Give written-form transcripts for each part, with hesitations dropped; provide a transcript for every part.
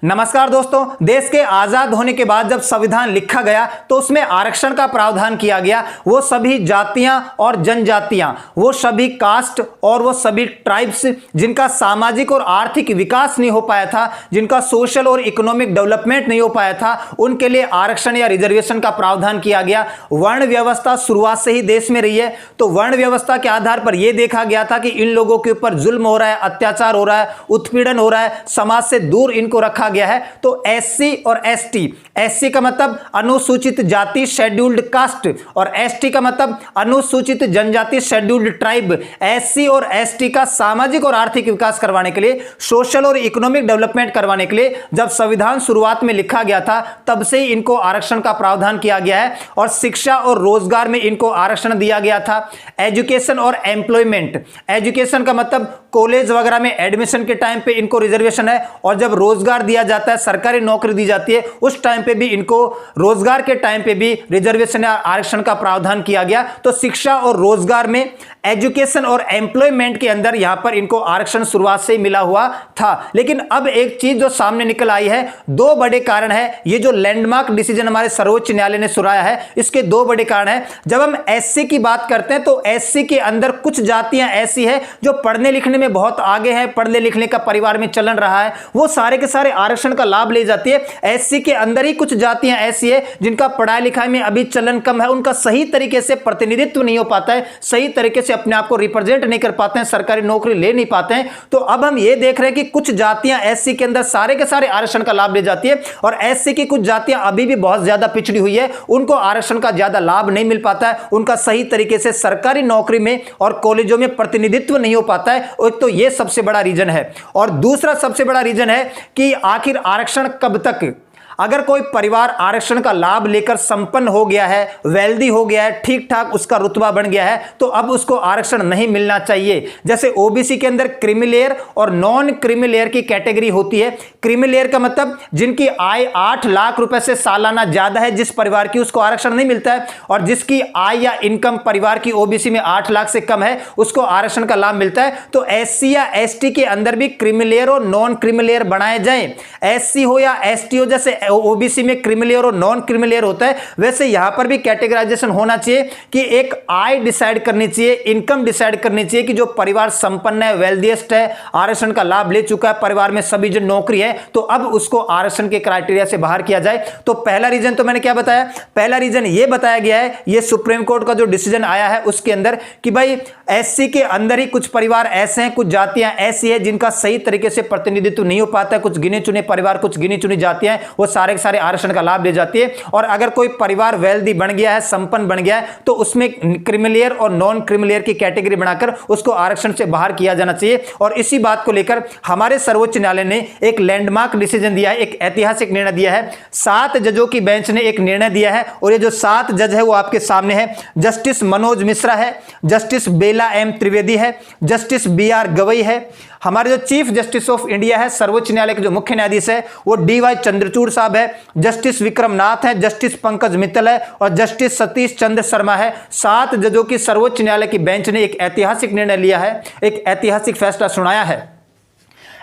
नमस्कार दोस्तों, देश के आजाद होने के बाद जब संविधान लिखा गया तो उसमें आरक्षण का प्रावधान किया गया। वो सभी जातियां और जनजातियां, वो सभी कास्ट और वो सभी ट्राइब्स जिनका सामाजिक और आर्थिक विकास नहीं हो पाया था, जिनका सोशल और इकोनॉमिक डेवलपमेंट नहीं हो पाया था, उनके लिए आरक्षण या रिजर्वेशन का प्रावधान किया गया। वर्ण व्यवस्था शुरुआत से ही देश में रही है, तो वर्ण व्यवस्था के आधार पर यह देखा गया था कि इन लोगों के ऊपर जुल्म हो रहा है, अत्याचार हो रहा है, उत्पीड़न हो रहा है, समाज से दूर इनको रखा गया है। तो एससी और एसटी, एससी का मतलब अनुसूचित जाति शेड्यूल्ड कास्ट और एसटी का मतलब अनुसूचित जनजाति शेड्यूल्ड ट्राइब। एससी और एसटी का सामाजिक और आर्थिक विकास करवाने के लिए, सोशल और इकोनॉमिक डेवलपमेंट करवाने के लिए जब संविधान शुरुआत में लिखा गया था तब से ही इनको आरक्षण का प्रावधान किया गया है और शिक्षा और रोजगार में इनको आरक्षण दिया गया था। एजुकेशन और एम्प्लॉयमेंट, एजुकेशन का मतलब कॉलेज वगैरह में एडमिशन के टाइम पे इनको रिजर्वेशन है और जब रोजगार दिया जाता है, सरकारी नौकरी दी जाती है, उस टाइम पे भी इनको रोजगार के टाइम पे भी रिजर्वेशन या आरक्षण का प्रावधान किया गया। तो शिक्षा और रोजगार में, एजुकेशन और एम्प्लॉयमेंट के अंदर यहां पर इनको आरक्षण शुरुआत से ही मिला हुआ था। लेकिन अब एक चीज जो सामने निकल आई है, दो बड़े कारण है। ये जो लैंडमार्क डिसीजन हमारे सर्वोच्च न्यायालय ने सुनाया है, इसके दो बड़े कारण है। जब हम एससी की बात करते हैं तो एससी के अंदर कुछ जातियां ऐसी है जो पढ़ने लिखने में बहुत आगे है, पढ़ने लिखने का परिवार में चलन रहा है, वो सारे के सारे आरक्षण का लाभ ले जाती है। एससी के अंदर ही कुछ जातियां ऐसी है जिनका पढ़ाई लिखाई में अभी चलन कम है, उनका सही तरीके से प्रतिनिधित्व नहीं हो पाता है, सही तरीके से अपने आप को रिप्रेजेंट नहीं कर पाते हैं, सरकारी नौकरी ले नहीं पाते हैं। तो अब हम ये देख रहे हैं कि कुछ जातियां एससी के अंदर सारे के सारे आरक्षण का लाभ ले जाती है और एससी की कुछ जातियां अभी भी बहुत ज्यादा पिछड़ी हुई है, उनको आरक्षण का ज्यादा लाभ नहीं मिल पाता है, उनका सही तरीके से सरकारी नौकरी में और कॉलेजों में प्रतिनिधित्व नहीं हो पाता है। एक तो ये सबसे बड़ा रीजन है और दूसरा सबसे बड़ा रीजन है कि आखिर आरक्षण कब तक। अगर कोई परिवार आरक्षण का लाभ लेकर संपन्न हो गया है, वेल्दी हो गया है, ठीक ठाक उसका रुतबा बन गया है, तो अब उसको आरक्षण नहीं मिलना चाहिए। जैसे ओबीसी के अंदर क्रीमी और नॉन क्रीमी की कैटेगरी होती है। क्रीमी का मतलब जिनकी आय 8 लाख रुपए से सालाना ज्यादा है जिस परिवार की, उसको आरक्षण नहीं मिलता है, और जिसकी आय या इनकम परिवार की ओबीसी में 8 लाख से कम है उसको आरक्षण का लाभ मिलता है। तो एससी या एसटी के अंदर भी क्रीमी और नॉन क्रीमी बनाए जाए। एससी हो या एसटी हो, जैसे ओबीसी में क्रीमी और नॉन क्रीमी होता है, वैसे यहां पर भी कैटेगराइजेशन होना चाहिए कि एक आय डिसाइड करनी चाहिए, इनकम डिसाइड करनी चाहिए कि जो परिवार संपन्न है, वेल्दिएस्ट है, आरक्षण का लाभ ले चुका है, परिवार में सभी जो नौकरी है, तो अब उसको आरक्षण के क्राइटेरिया से बाहर किया जाए। तो पहला रीजन तो मैंने क्या बताया, पहला रीजन यह बताया गया है, यह सुप्रीम कोर्ट का जो डिसीजन आया है उसके अंदर, कि भाई एससी के अंदर ही कुछ परिवार ऐसे हैं, कुछ जातियां ऐसी है जिनका सही तरीके से प्रतिनिधित्व नहीं हो पाता है, कुछ गिने चुने परिवार, कुछ गिनी चुनी जातियां हैं, वो सारे के सारे आरक्षण का लाभ ले जाती है। और अगर कोई परिवार वेल्दी बन गया है, संपन्न बन गया है, तो उसमें क्रीमी और नॉन क्रीमी की कैटेगरी बनाकर उसको आरक्षण से बाहर किया जाना चाहिए। और इसी बात को लेकर हमारे सर्वोच्च न्यायालय ने एक लैंडमार्क डिसीजन दिया है, एक ऐतिहासिक निर्णय दिया है। 7 जजों की बेंच ने एक निर्णय दिया है और ये जो 7 जज है वो आपके सामने है। जस्टिस मनोज मिश्रा है, जस्टिस बेला एम त्रिवेदी है, जस्टिस BR गवई है, हमारे जो चीफ जस्टिस ऑफ इंडिया है, सर्वोच्च न्यायालय के जो मुख्य न्यायाधीश है वो DY चंद्रचूड़ साहब है, जस्टिस विक्रम नाथ है, जस्टिस पंकज मित्तल है और जस्टिस सतीश चंद्र शर्मा है। 7 जजों की सर्वोच्च न्यायालय की बेंच ने एक ऐतिहासिक निर्णय लिया है, एक ऐतिहासिक फैसला सुनाया है।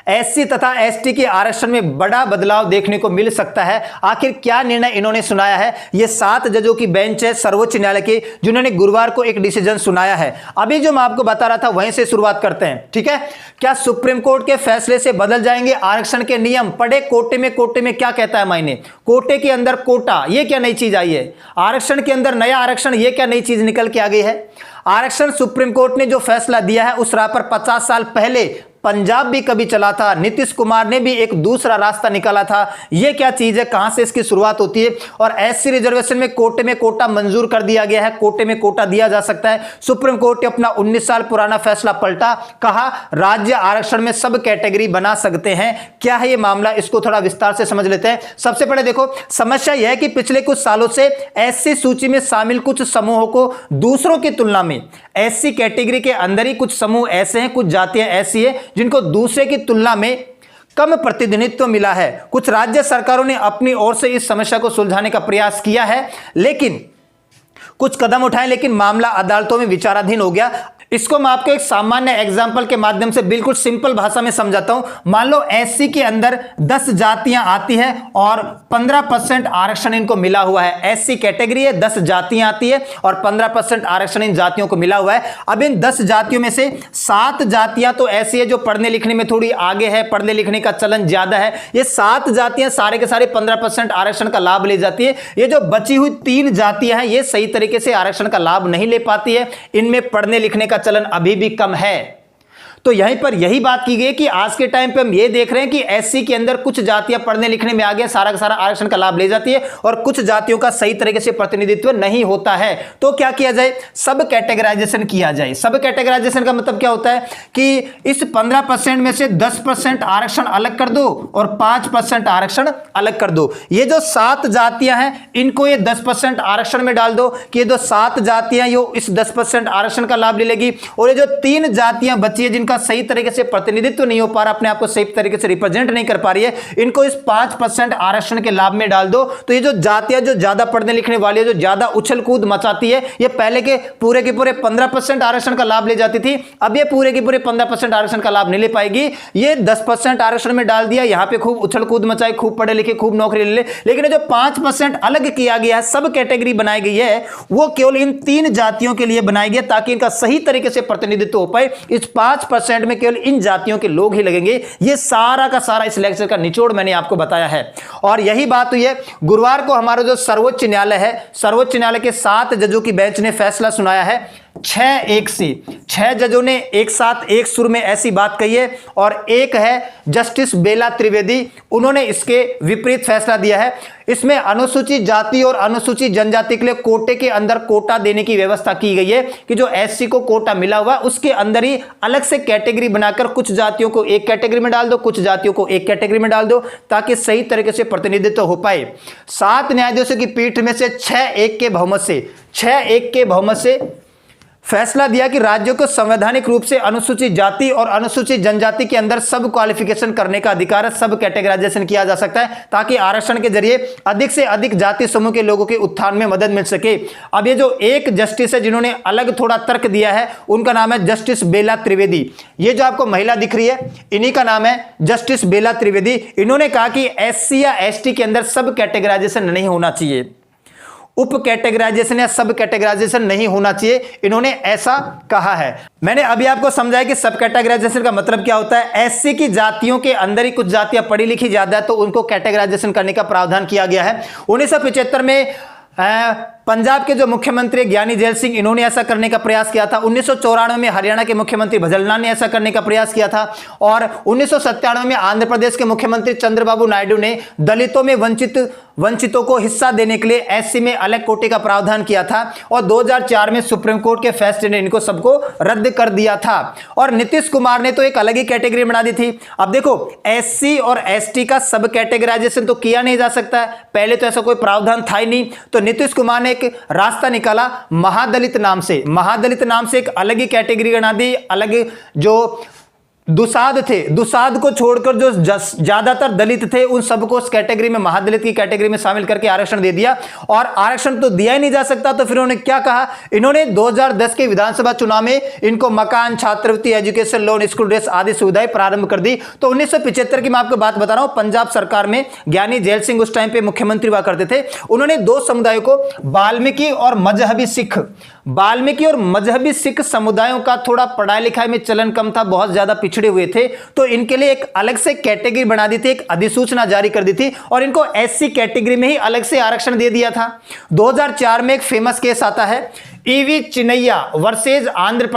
एससी तथा एसटी के आरक्षण में बड़ा बदलाव देखने को मिल सकता है। आखिर क्या निर्णय इन्होंने सुनाया है, ये 7 जजों की बेंच है सर्वोच्च न्यायालय की, जिन्होंने गुरुवार को एक डिसीजन सुनाया है। अभी जो मैं आपको बता रहा था वहीं से शुरुआत करते हैं, ठीक है। क्या सुप्रीम कोर्ट के फैसले से बदल जाएंगे आरक्षण के नियम? पढ़े कोटे में क्या कहता है मायने, कोटे के अंदर कोटा, ये क्या नई चीज आई है? आरक्षण के अंदर नया आरक्षण, ये क्या नई चीज निकल के आ गई है? आरक्षण सुप्रीम कोर्ट ने जो फैसला दिया है उस राह पर 50 साल पहले पंजाब भी कभी चला था, नीतीश कुमार ने भी एक दूसरा रास्ता निकाला था। यह क्या चीज है, कहां से इसकी शुरुआत होती है? और एससी रिजर्वेशन में कोटा मंजूर कर दिया गया है, कोटे में कोटा दिया जा सकता है। सुप्रीम कोर्ट ने अपना 19 साल पुराना फैसला पलटा, कहा राज्य आरक्षण में सब कैटेगरी बना सकते हैं। क्या है ये मामला, इसको थोड़ा विस्तार से समझ लेते हैं। सबसे पहले देखो, समस्या यह है कि पिछले कुछ सालों से एससी सूची में शामिल कुछ समूहों को दूसरों की तुलना में, एससी कैटेगरी के अंदर ही कुछ समूह ऐसे हैं, कुछ जातियां ऐसी है जिनको दूसरे की तुलना में कम प्रतिनिधित्व मिला है। कुछ राज्य सरकारों ने अपनी ओर से इस समस्या को सुलझाने का प्रयास किया है, लेकिन कुछ कदम उठाए, लेकिन मामला अदालतों में विचाराधीन हो गया। इसको मैं आपको एक सामान्य एग्जांपल के माध्यम से बिल्कुल सिंपल भाषा में समझाता हूं। मान लो एससी के अंदर 10 जातियां आती है और 15% आरक्षण इनको मिला हुआ है। एससी कैटेगरी है, 10 जातियां आती है और 15% आरक्षण इन जातियों को मिला हुआ है। अब इन 10 जातियों में से 7 जातियां तो ऐसी है जो पढ़ने लिखने में थोड़ी आगे है, पढ़ने लिखने का चलन ज्यादा है। ये 7 जातियां सारे के सारे 15% आरक्षण का लाभ ले जाती है। ये जो बची हुई 3 जातियां हैं ये सही तरीके से आरक्षण का लाभ नहीं ले पाती है। इनमें पढ़ने लिखने का चलन अभी भी कम है। तो यहीं पर यही बात की गई कि आज के टाइम पे हम ये देख रहे हैं कि एससी के अंदर कुछ जातियां पढ़ने लिखने में आगे सारा का सारा आरक्षण का लाभ ले जाती है और कुछ जातियों का सही तरीके से प्रतिनिधित्व नहीं होता है। तो क्या किया जाए? सब कैटेगराइजेशन किया जाए। सब कैटेगराइजेशन का मतलब क्या होता है कि इस 15% में से 10% आरक्षण अलग कर दो और 5% आरक्षण अलग कर दो। ये जो 7 जातियां हैं इनको ये 10% आरक्षण में डाल दो कि ये जो 7 जातियां ये इस 10% आरक्षण का लाभ ले लेगी और ये जो 3 जातियां बची है जिनका सही तरीके से प्रतिनिधित्व नहीं हो पा रहा, अपने आप को सही तरीके से रिप्रेजेंट नहीं कर पा रही है, इनको इस 5% आरक्षण के लाभ में डाल दो। तो ये जो जातियां जो ज्यादा पढ़ने लिखने वाली है, जो ज्यादा उछल कूद मचाती है, ये पहले के पूरे 15% आरक्षण का लाभ ले जाती थी, अब ये पूरे के पूरे 15% आरक्षण का लाभ नहीं ले पाएगी। ये 10% आरक्षण में डाल दिया, यहां पे खूब उछल कूद मचाई, खूब पढ़े लिखे, खूब नौकरी ले ले, लेकिन जो 5% अलग किया गया है, सब कैटेगरी बनाई गई है, वो केवल इन 3 जातियों के लिए बनाई गई ताकि इनका सही तरीके से प्रतिनिधित्व हो पाए। इस 5% में केवल इन जातियों के लोग ही लगेंगे। ये सारा का सारा इस लेक्चर का निचोड़ मैंने आपको बताया है और यही बात हुई है। गुरुवार को हमारा जो सर्वोच्च न्यायालय है, सर्वोच्च न्यायालय के 7 जजों की बेंच ने फैसला सुनाया है 6-1 से। 6 जजों ने एक साथ एक सुर में ऐसी बात कही है और एक है जस्टिस बेला त्रिवेदी, उन्होंने इसके विपरीत फैसला दिया है। इसमें अनुसूचित जाति और अनुसूचित जनजाति के लिए कोटे के अंदर कोटा देने की व्यवस्था की गई है कि जो एससी को कोटा मिला हुआ उसके अंदर ही अलग से कैटेगरी बनाकर कुछ जातियों को एक कैटेगरी में डाल दो, कुछ जातियों को एक कैटेगरी में डाल दो ताकि सही तरीके से प्रतिनिधित्व हो पाए। 7 न्यायाधीशों की पीठ में से 6-1 के बहुमत से फैसला दिया कि राज्यों को संवैधानिक रूप से अनुसूचित जाति और अनुसूचित जनजाति के अंदर सब क्वालिफिकेशन करने का अधिकार है, सब कैटेगराइजेशन किया जा सकता है ताकि आरक्षण के जरिए अधिक से अधिक जाति समूह के लोगों के उत्थान में मदद मिल सके। अब ये जो एक जस्टिस है जिन्होंने अलग थोड़ा तर्क दिया है, उनका नाम है जस्टिस बेला त्रिवेदी। ये जो आपको महिला दिख रही है इन्हीं का नाम है जस्टिस बेला त्रिवेदी। इन्होंने कहा कि एससी या एसटी के अंदर सब कैटेगराइजेशन नहीं होना चाहिए, उप कैटेगराइजेशन या सब कैटेगराइजेशन नहीं होना चाहिए, इन्होंने ऐसा कहा है। मैंने अभी आपको समझाया कि सब कैटेगराइजेशन का मतलब क्या होता है। एससी की जातियों के अंदर ही कुछ जातियां पढ़ी लिखी ज्यादा है तो उनको कैटेगराइजेशन करने का प्रावधान किया गया है। 1975 में पंजाब के जो मुख्यमंत्री ज्ञानी जैल सिंह, इन्होंने ऐसा करने का प्रयास किया था। 1994 में हरियाणा के मुख्यमंत्री भजनलाल लाल ने ऐसा करने का प्रयास किया था और 1997 में आंध्र प्रदेश के मुख्यमंत्री चंद्रबाबू नायडू ने दलितों में वंचितों को हिस्सा देने के लिए एससी में अलग कोटे का प्रावधान किया था और 2004 में सुप्रीम कोर्ट के फैसले ने इनको सबको रद्द कर दिया था। और नीतीश कुमार ने तो एक अलग ही कैटेगरी बना दी थी। अब देखो एससी और एसटी का सब कैटेगराइजेशन तो किया नहीं जा सकता है, पहले तो ऐसा कोई प्रावधान था ही नहीं, तो नीतीश कुमार ने एक रास्ता निकाला महादलित नाम से एक अलग ही कैटेगरी बना दी। अलग जो दुसाध थे, दुसाध को छोड़कर जो ज्यादातर दलित थे उन सबको उस कैटेगरी में, महादलित की कैटेगरी में शामिल करके आरक्षण दे दिया। और आरक्षण तो दिया ही नहीं जा सकता तो फिर उन्होंने क्या कहा, इन्होंने 2010 के विधानसभा चुनाव में इनको मकान, छात्रवृत्ति, एजुकेशन लोन, स्कूल ड्रेस आदि सुविधाएं प्रारंभ कर दी। तो 1975 की मैं आपको बात बता रहा हूं, पंजाब सरकार में ज्ञानी जैल सिंह उस टाइम पे मुख्यमंत्री हुआ करते थे। उन्होंने 2 समुदायों को, वाल्मीकि और मजहबी सिख समुदायों का थोड़ा पढ़ाई लिखाई में चलन कम था, बहुत ज्यादा पिछड़े हुए थे, तो इनके लिए एक अलग से कैटेगरी बना दी थी, एक अधिसूचना जारी कर दी थी और इनको एससी कैटेगरी में ही अलग से आरक्षण दे दिया था। 2004 में एक फेमस केस आता है EV Chinnaiah versus Andhra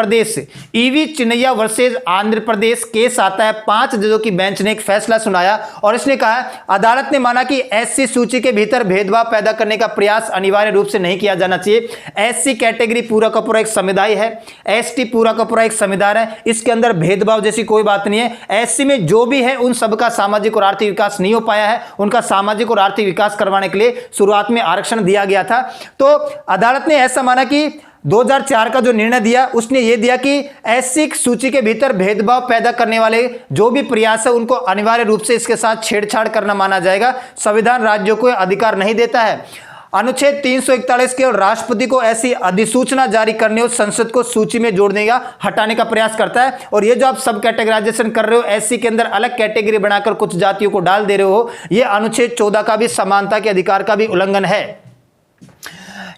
Pradesh case आता है। 5 जजों की बेंच ने एक फैसला सुनाया और इसने कहा, अदालत ने माना कि एससी सूची के भीतर भेदभाव पैदा करने का प्रयास अनिवार्य रूप से नहीं किया जाना चाहिए। एससी कैटेगरी पूरा का पूरा एक समुदाय है, एसटी पूरा का पूरा एक समुदाय है, इसके अंदर भेदभाव जैसी कोई बात नहीं है। एससी में जो भी है उन सबका सामाजिक और आर्थिक विकास नहीं हो पाया है, उनका सामाजिक और आर्थिक विकास करवाने के लिए शुरुआत में आरक्षण दिया गया था। तो अदालत ने ऐसा माना कि 2004 का जो निर्णय दिया उसने ये दिया कि एससी सूची के भीतर भेदभाव पैदा करने वाले जो भी प्रयास है उनको अनिवार्य रूप से इसके साथ छेड़छाड़ करना माना जाएगा। संविधान राज्यों को अधिकार नहीं देता है। अनुच्छेद 341 केवल राष्ट्रपति को ऐसी अधिसूचना जारी करने और संसद को सूची में जोड़ने या हटाने का प्रयास करता है। और ये जो आप सब कैटेगराइजेशन कर रहे हो, एससी के अंदर अलग कैटेगरी बनाकर कुछ जातियों को डाल दे रहे हो, ये अनुच्छेद 14 का भी समानता के अधिकार का भी उल्लंघन है।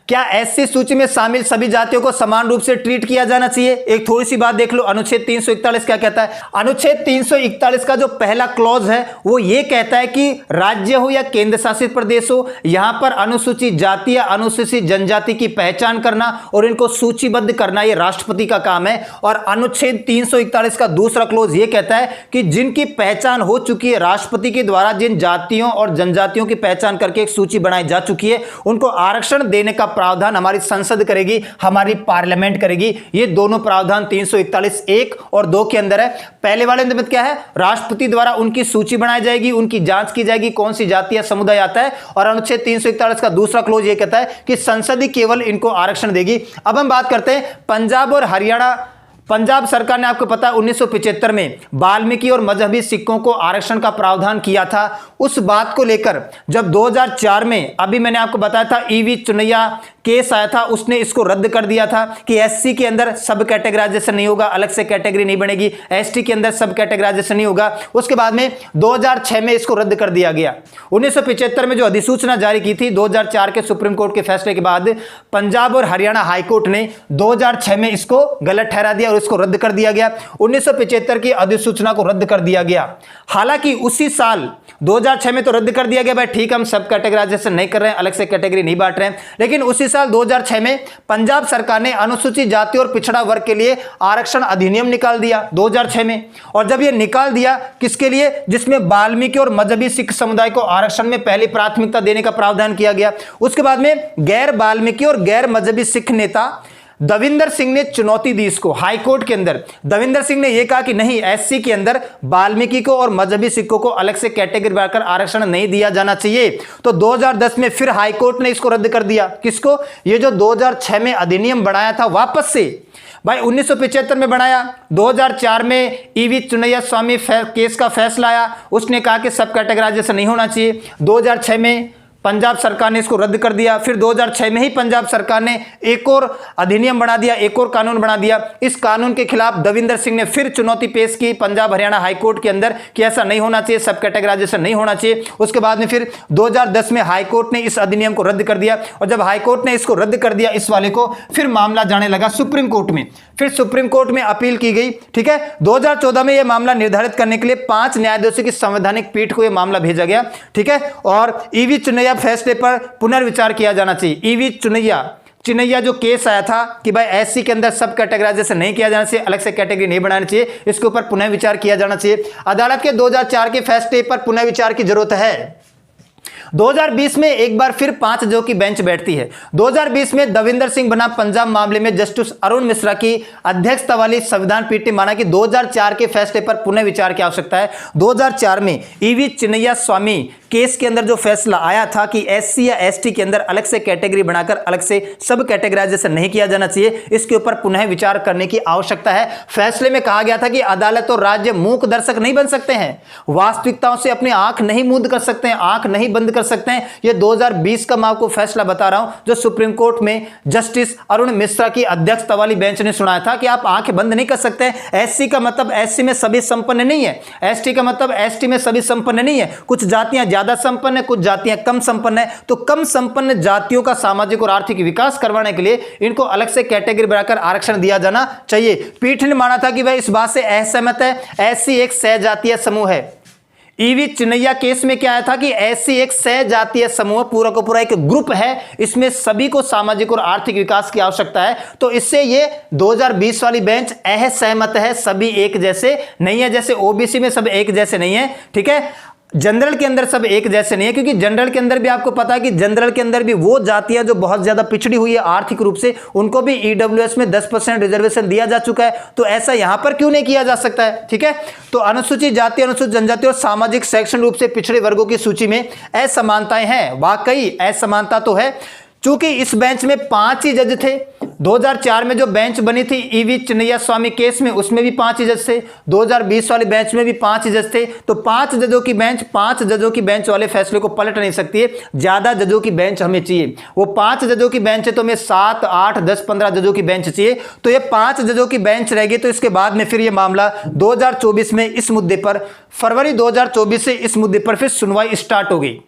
क्या एससी सूची में शामिल सभी जातियों को समान रूप से ट्रीट किया जाना चाहिए? एक थोड़ी सी बात देख लो, अनुच्छेद 341 क्या कहता है। अनुच्छेद 341 का जो पहला क्लॉज है वो ये कहता है कि राज्य हो या केंद्र शासित प्रदेश हो, यहां पर अनुसूचित जाति या अनुसूचित जनजाति की पहचान करना और इनको सूचीबद्ध करना ये राष्ट्रपति का काम है। और अनुच्छेद 341 का दूसरा क्लॉज ये कहता है कि जिनकी पहचान हो चुकी है, राष्ट्रपति के द्वारा जिन जातियों और जनजातियों की पहचान करके एक सूची बनाई जा चुकी है, उनको आरक्षण देने का प्रावधान हमारी संसद करेगी, हमारी पार्लियामेंट करेगी। ये दोनों प्रावधान 341 1 और 2 के अंदर है। पहले वाले में क्या है, राष्ट्रपति द्वारा उनकी सूची बनाई जाएगी, उनकी जांच की जाएगी कौन सी जाति या समुदाय आता है। और अनुच्छेद 341 का दूसरा क्लोज ये कहता है कि संसद ही केवल इनको आरक्षण देगी। अब हम बात करते हैं पंजाब और हरियाणा। पंजाब सरकार ने, आपको पता है 1975 में वाल्मीकि और मजहबी सिखों को आरक्षण का प्रावधान किया था। उस बात को लेकर जब 2004 में, अभी मैंने आपको बताया था ईवी चुनैया केस आया था, उसने इसको रद्द कर दिया था कि एससी के अंदर सब कैटेगराइजेशन नहीं होगा, अलग से कैटेगरी नहीं बनेगी, एसटी के अंदर सब कैटेगराइजेशन नहीं होगा। उसके बाद में 2006 में इसको रद्द कर दिया गया। 1975 में जो अधिसूचना जारी की थी, 2004 के सुप्रीम कोर्ट के फैसले के बाद पंजाब और हरियाणा हाईकोर्ट ने 2006 में इसको गलत ठहरा दिया और इसको रद्द कर दिया गया। 1975 की अधिसूचना को रद्द कर दिया गया। हालांकि उसी साल 2006 में तो रद्द कर दिया गया, भाई ठीक हम सब कैटेगराइजेशन नहीं कर रहे हैं, अलग से कैटेगरी नहीं बांट रहे हैं, लेकिन उसी साल 2006 में पंजाब सरकार ने अनुसूचित जाति और पिछड़ा वर्ग के लिए आरक्षण अधिनियम निकाल दिया 2006 में। और जब यह निकाल दिया, किसके लिए, जिसमें वाल्मीकि और मजहबी सिख समुदाय को आरक्षण में पहली प्राथमिकता देने का प्रावधान किया गया। उसके बाद में गैर वाल्मीकि और गैर मजहबी सिख नेता दविंदर सिंह ने चुनौती दी इसको हाईकोर्ट के अंदर। दविंदर सिंह ने यह कहा कि नहीं, एससी के अंदर वाल्मीकि को और मजहबी सिखों को अलग से कैटेगरी बनाकर आरक्षण नहीं दिया जाना चाहिए। तो 2010 में फिर हाईकोर्ट ने इसको रद्द कर दिया। किसको, ये जो 2006 में अधिनियम बनाया था वापस से, भाई 1975 में बनाया, 2004 में ईवी चुनैया स्वामी केस का फैसला आया, उसने कहा कि सब कैटेगराइजेशन नहीं होना चाहिए। 2006 में पंजाब सरकार ने इसको रद्द कर दिया। फिर 2006 में ही पंजाब सरकार ने एक और अधिनियम बना दिया, एक और कानून बना दिया। इस कानून के खिलाफ दविंदर सिंह ने फिर चुनौती पेश की पंजाब हरियाणा हाईकोर्ट के अंदर कि ऐसा नहीं होना चाहिए, सब कैटेगराइजेशन नहीं होना चाहिए। उसके बाद में फिर 2010 में हाईकोर्ट ने इस अधिनियम को रद्द कर दिया। और जब हाईकोर्ट ने इसको रद्द कर दिया इस वाले को, फिर मामला जाने लगा सुप्रीम कोर्ट में। फिर सुप्रीम कोर्ट में अपील की गई, ठीक है। 2014 में यह मामला निर्धारित करने के लिए 5 न्यायाधीशों की संवैधानिक पीठ को यह मामला भेजा गया, ठीक है। और ईवी चुनैया फैसले पर पुनर्विचार किया जाना चाहिए। ईवी चुनैया जो केस आया था कि भाई एससी के अंदर सब कैटेगराइजेशन नहीं किया जाना चाहिए, अलग से कैटेगरी नहीं बनानी चाहिए, इसके ऊपर पुनर्विचार किया जाना चाहिए। अदालत के 2004 के फैसले पर पुनर्विचार की जरूरत है। 2020 में एक बार फिर 5 जजों की बेंच बैठती है। 2020 में दविंदर सिंह बनाम पंजाब मामले में जस्टिस अरुण मिश्रा की अध्यक्षता वाली संविधान पीठ ने माना कि 2004 के फैसले पर पुनर्विचार की आवश्यकता है। 2004 में ईवी चिन्नैया स्वामी केस के अंदर जो फैसला आया था कि एससी या एसटी के अंदर अलग से कैटेगरी बनाकर अलग से सब कैटेगराइजेशन नहीं किया जाना चाहिए, इसके ऊपर पुनः विचार करने की आवश्यकता है। फैसले में कहा गया था कि अदालत और राज्य मूक दर्शक नहीं बन सकते हैं, वास्तविकताओं से अपनी आंख नहीं मूंद कर सकते हैं, आंख नहीं बंद कर सकते हैं। यह 2020 का मैं आपको फैसला बता रहा हूं जो सुप्रीम कोर्ट में जस्टिस अरुण मिश्रा की अध्यक्षता वाली बेंच ने सुनाया था कि आप आंखें बंद नहीं कर सकते। एससी का मतलब एससी में सभी संपन्न नहीं है, एसटी का मतलब एसटी में सभी संपन्न नहीं है, कुछ जातियां ज्यादा संपन्न है, कुछ जातियां कम संपन्न है। तो कम संपन्न जातियों का सामाजिक और आर्थिक विकास करवाने के लिए इनको अलग से कैटेगरी बनाकर आरक्षण दिया जाना चाहिए। पीठ ने माना था कि वह इस बात से असहमत है, एससी एक सहजातीय समूह है। ईवी चिन्नैया केस में क्या आया था कि एससी एक सहजातीय समूह पूरा का पूरा एक ग्रुप है, इसमें सभी को सामाजिक और आर्थिक विकास की आवश्यकता है। तो इससे ये 2020 वाली बेंच असहमत है, सभी एक जैसे नहीं है, जैसे ओबीसी में सब एक जैसे नहीं है, ठीक है। जनरल के अंदर सब एक जैसे नहीं है, क्योंकि जनरल के अंदर भी आपको पता है कि जनरल के अंदर भी वो जातियां जो बहुत ज्यादा पिछड़ी हुई है आर्थिक रूप से, उनको भी ईडब्ल्यूएस में 10% रिजर्वेशन दिया जा चुका है। तो ऐसा यहां पर क्यों नहीं किया जा सकता है, ठीक है। तो अनुसूचित जाति, अनुसूचित जनजाति और सामाजिक शैक्षणिक रूप से पिछड़े वर्गों की सूची में असमानताएं हैं, वाकई असमानता तो है। चूंकि इस बेंच में 5 ही जज थे, 2004 में जो बेंच बनी थी ईवी चिन्नैया स्वामी केस में, उसमें भी 5 जज थे। 2020 वाली बेंच में भी 5 जज थे। तो 5 जजों की बेंच 5 जजों की बेंच वाले फैसले को पलट नहीं सकती है, ज्यादा जजों की बेंच हमें चाहिए। वो 5 जजों की बेंच है तो हमें 7, 8, 10, 15 जजों की बेंच चाहिए। तो ये 5 जजों की बेंच रहेगी। तो इसके बाद में फिर ये मामला 2024 में इस मुद्दे पर, फरवरी 2024 से इस मुद्दे पर फिर सुनवाई स्टार्ट हो गई।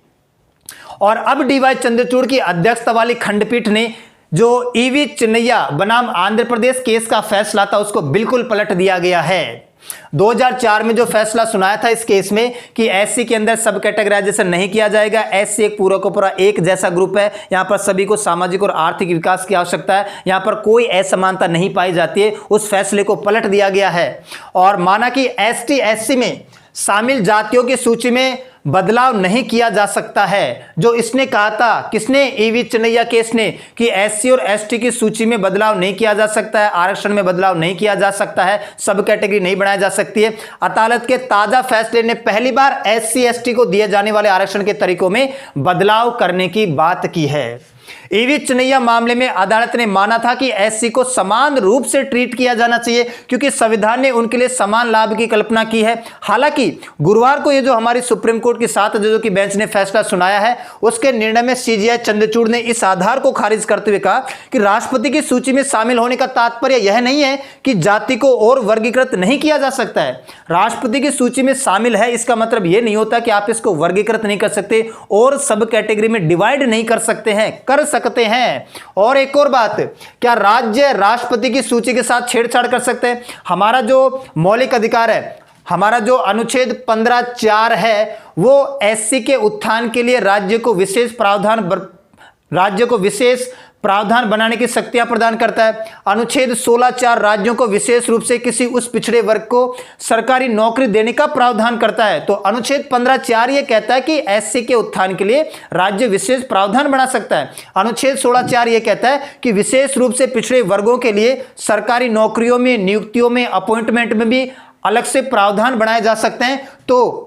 और अब डीवाई चंद्रचूड़ की अध्यक्षता वाली खंडपीठ ने जो ईवी चिन्नैया बनाम आंध्र प्रदेश केस का फैसला था उसको बिल्कुल पलट दिया गया है। 2004 में जो फैसला सुनाया था इस केस में कि एससी के अंदर सब कैटेगराइजेशन नहीं किया जाएगा, एससी एक पूरा को पूरा एक जैसा ग्रुप है, यहां पर सभी को सामाजिक और आर्थिक विकास की आवश्यकता है, यहां पर कोई असमानता नहीं पाई जाती है, उस फैसले को पलट दिया गया है। और माना कि एसटी एससी में शामिल जातियों की सूची में बदलाव नहीं किया जा सकता है। जो इसने कहा था, किसने, ईवी चिन्नैया केस ने, कि एससी और एसटी की सूची में बदलाव नहीं किया जा सकता है, आरक्षण में बदलाव नहीं किया जा सकता है, सब कैटेगरी नहीं बनाई जा सकती है। अदालत के ताजा फैसले ने पहली बार एससी एसटी को दिए जाने वाले आरक्षण के तरीकों में बदलाव करने की बात की है। ईवी चिन्नैया मामले में अदालत ने माना था कि एससी को समान रूप से ट्रीट किया जाना चाहिए क्योंकि संविधान ने उनके लिए समान लाभ की कल्पना की है। हालांकि गुरुवार को ये जो हमारी सुप्रीम कोर्ट की 7 जजों की बेंच ने फैसला सुनाया है, उसके निर्णय में सीजीआई चंद्रचूड़ ने इस आधार को खारिज करते हुए कहा कि राष्ट्रपति की सूची में शामिल होने का तात्पर्य यह नहीं है कि जाति को और वर्गीकृत नहीं किया जा सकता है। राष्ट्रपति की सूची में शामिल है इसका मतलब यह नहीं होता कि आप इसको वर्गीकृत नहीं कर सकते और सब कैटेगरी में डिवाइड नहीं कर सकते हैं, कर सकते हैं। और एक और बात, क्या राज्य राष्ट्रपति की सूची के साथ छेड़छाड़ कर सकते हैं? हमारा जो मौलिक अधिकार है, हमारा जो अनुच्छेद 15(4) है, वो एससी के उत्थान के लिए राज्य को विशेष प्रावधान बनाने की शक्तियां प्रदान करता है। अनुच्छेद 16(4) राज्यों को विशेष रूप से किसी उस पिछड़े वर्ग को सरकारी नौकरी देने का प्रावधान करता है। तो अनुच्छेद 15(4) यह कहता है कि एससी के उत्थान के लिए राज्य विशेष प्रावधान बना सकता है। अनुच्छेद 16(4) यह कहता है कि विशेष रूप से पिछड़े वर्गों के लिए सरकारी नौकरियों में, नियुक्तियों में, अपॉइंटमेंट में भी अलग से प्रावधान बनाए जा सकते हैं। तो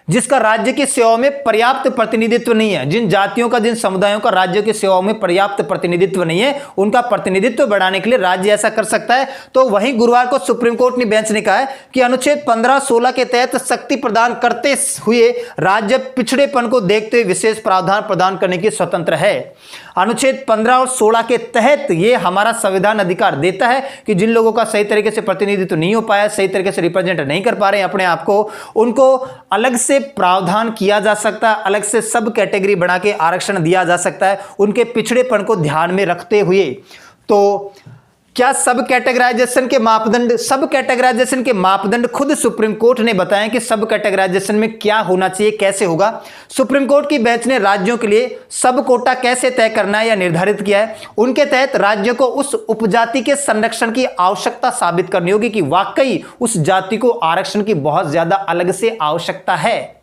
जिसका राज्य की सेवाओं में पर्याप्त प्रतिनिधित्व नहीं है, जिन जातियों का, जिन समुदायों का राज्य की सेवाओं में पर्याप्त प्रतिनिधित्व नहीं है, उनका प्रतिनिधित्व बढ़ाने के लिए राज्य ऐसा कर सकता है। तो वहीं गुरुवार को सुप्रीम कोर्ट ने बेंच ने कहा है कि अनुच्छेद 15(16) के तहत शक्ति प्रदान करते हुए राज्य पिछड़ेपन को देखते हुए विशेष प्रावधान प्रदान करने की स्वतंत्र है। अनुच्छेद 15 और 16 के तहत यह हमारा संविधान अधिकार देता है कि जिन लोगों का सही तरीके से प्रतिनिधित्व नहीं हो पाया, सही तरीके से रिप्रेजेंट नहीं कर पा रहे हैं अपने आप को, उनको अलग से प्रावधान किया जा सकता है, अलग से सब कैटेगरी बना के आरक्षण दिया जा सकता है, उनके पिछड़ेपन को ध्यान में रखते हुए। तो क्या सब कैटेगराइजेशन के मापदंड खुद सुप्रीम कोर्ट ने बताया कि सब कैटेगराइजेशन में क्या होना चाहिए, कैसे होगा। सुप्रीम कोर्ट की बेंच ने राज्यों के लिए सब कोटा कैसे तय करना है या निर्धारित किया है। उनके तहत राज्यों को उस उपजाति के संरक्षण की आवश्यकता साबित करनी होगी कि वाकई उस जाति को आरक्षण की बहुत ज्यादा अलग से आवश्यकता है।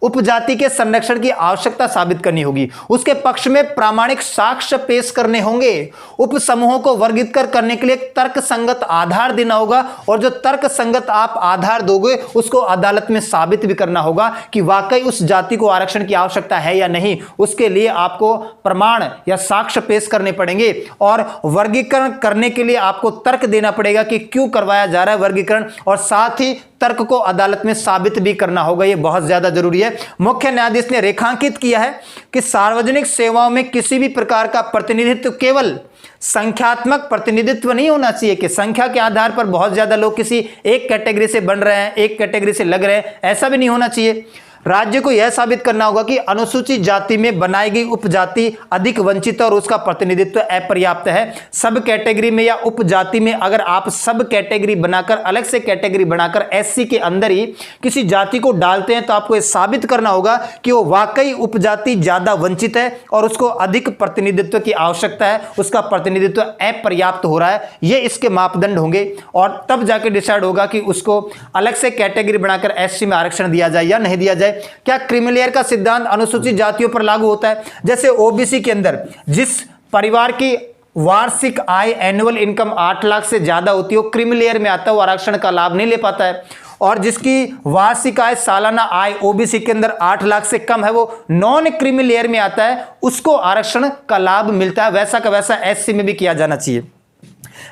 उपजाति के संरक्षण की आवश्यकता साबित करनी होगी, उसके पक्ष में प्रामाणिक साक्ष्य पेश करने होंगे, उप समूहों को वर्गीकृत करने के लिए तर्क संगत आधार देना होगा और जो तर्क संगत आप आधार दोगे उसको अदालत में साबित भी करना होगा कि वाकई उस जाति को आरक्षण की आवश्यकता है या नहीं। उसके लिए आपको प्रमाण या साक्ष्य पेश करने पड़ेंगे और वर्गीकरण करने के लिए आपको तर्क देना पड़ेगा कि क्यों करवाया जा रहा है वर्गीकरण, और साथ ही तर्क को अदालत में साबित भी करना होगा। यह बहुत ज्यादा जरूरी है। मुख्य न्यायाधीश ने रेखांकित किया है कि सार्वजनिक सेवाओं में किसी भी प्रकार का प्रतिनिधित्व केवल संख्यात्मक प्रतिनिधित्व नहीं होना चाहिए कि संख्या के आधार पर बहुत ज्यादा लोग किसी एक कैटेगरी से बन रहे हैं, एक कैटेगरी से लग रहे हैं, ऐसा भी नहीं होना चाहिए। राज्य को यह साबित करना होगा कि अनुसूचित जाति में बनाई गई उपजाति अधिक वंचित और उसका प्रतिनिधित्व अपर्याप्त है। सब कैटेगरी में या उपजाति में अगर आप सब कैटेगरी बनाकर, अलग से कैटेगरी बनाकर एससी के अंदर ही किसी जाति को डालते हैं तो आपको यह साबित करना होगा कि वो वाकई उपजाति ज्यादा वंचित है और उसको अधिक प्रतिनिधित्व की आवश्यकता है, उसका प्रतिनिधित्व अपर्याप्त हो रहा है। ये इसके मापदंड होंगे और तब जाके डिसाइड होगा कि उसको अलग से कैटेगरी बनाकर एससी में आरक्षण दिया जाए या नहीं दिया जाए। क्या क्रीमीलेयर का सिद्धांत अनुसूचित जातियों पर लागू होता है? जैसे ओबीसी के अंदर जिस परिवार की वार्षिक आय, एनुअल इनकम 8 लाख से ज्यादा होती है, वो क्रीमीलेयर में आता है, वो आरक्षण का लाभ नहीं ले पाता है। और जिसकी वार्षिक आय, सालाना आय ओबीसी के अंदर 8 लाख से कम है, वो नॉन क्रीमी लेयर में आता है, उसको आरक्षण का लाभ मिलता है। वैसा का वैसा एससी में भी किया जाना चाहिए।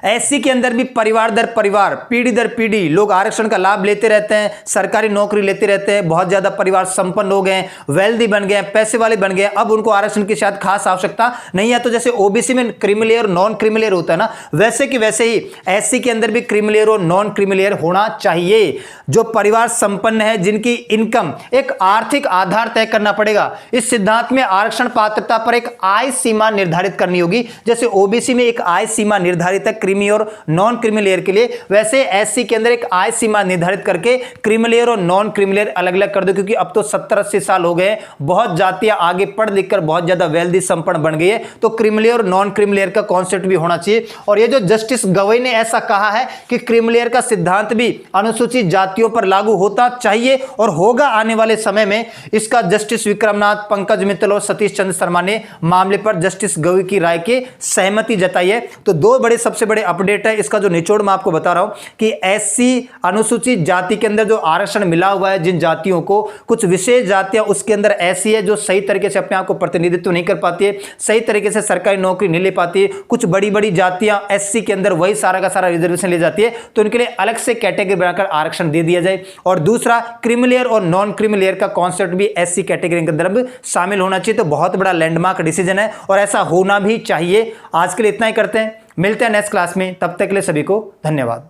एससी के अंदर भी परिवार दर परिवार, पीढ़ी दर पीढ़ी लोग आरक्षण का लाभ लेते रहते हैं, सरकारी नौकरी लेते रहते हैं, बहुत ज्यादा परिवार संपन्न हो गए, वेल्दी बन गए, पैसे वाले बन गए, अब उनको आरक्षण की शायद खास आवश्यकता नहीं है। तो जैसे ओबीसी में क्रीमी लेयर और नॉन क्रीमी लेयर होता है ना, वैसे कि वैसे ही एससी के अंदर भी क्रीमी लेयर और नॉन क्रीमी लेयर होना चाहिए। जो परिवार संपन्न है, जिनकी इनकम, एक आर्थिक आधार तय करना पड़ेगा। इस सिद्धांत में आरक्षण पात्रता पर एक आय सीमा निर्धारित करनी होगी। जैसे ओबीसी में एक आय सीमा निर्धारित है क्रीमी और नॉन क्रीमी लेयर के लिए, वैसे एससी के अंदर एक आय सीमा निर्धारित करके क्रीमी लेयर और नॉन क्रीमी लेयर अलग अलग कर दो। क्योंकि अब तो 70-80 साल हो गए, बहुत जातियां आगे पढ़ लिख कर बहुत ज्यादा वेल्दी संपन्न बन गई है, तो क्रीमी लेयर और नॉन क्रीमी लेयर का कॉन्सेप्ट भी होना चाहिए। और ये जो जस्टिस गवई ने ऐसा कहा है कि क्रीमी लेयर का सिद्धांत भी अनुसूचित जातियों पर लागू होता चाहिए और होगा आने वाले समय में, इसका जस्टिस विक्रमनाथ, पंकज मित्तल और सतीश चंद्र शर्मा ने मामले पर जस्टिस गवई की राय के सहमति जताई है। तो दो बड़े सबसे बड़े अपडेट है, इसका जो निचोड़ मैं आपको बता रहा हूं कि एससी अनुसूचित जाति के अंदर जो आरक्षण मिला हुआ है, जिन जातियों को, कुछ विशेष जातियां उसके अंदर ऐसी है जो सही तरीके से अपने आप को प्रतिनिधित्व नहीं कर पाती है, सही तरीके से सरकारी नौकरी नहीं ले पाती है। कुछ बड़ी बड़ी जातियां एससी के अंदर वही सारा का सारा रिजर्वेशन ले जाती है, तो उनके लिए अलग से कैटेगरी बनाकर आरक्षण दे दिया जाए। और दूसरा, क्रीमी लेयर और नॉन क्रीमी लेयर का कॉन्सेप्ट भी एससी कैटेगरी के अंदर शामिल होना चाहिए। तो बहुत बड़ा लैंडमार्क डिसीजन है और ऐसा होना भी चाहिए। आज के लिए इतना ही करते हैं, मिलते हैं नेक्स्ट क्लास में, तब तक के लिए सभी को धन्यवाद।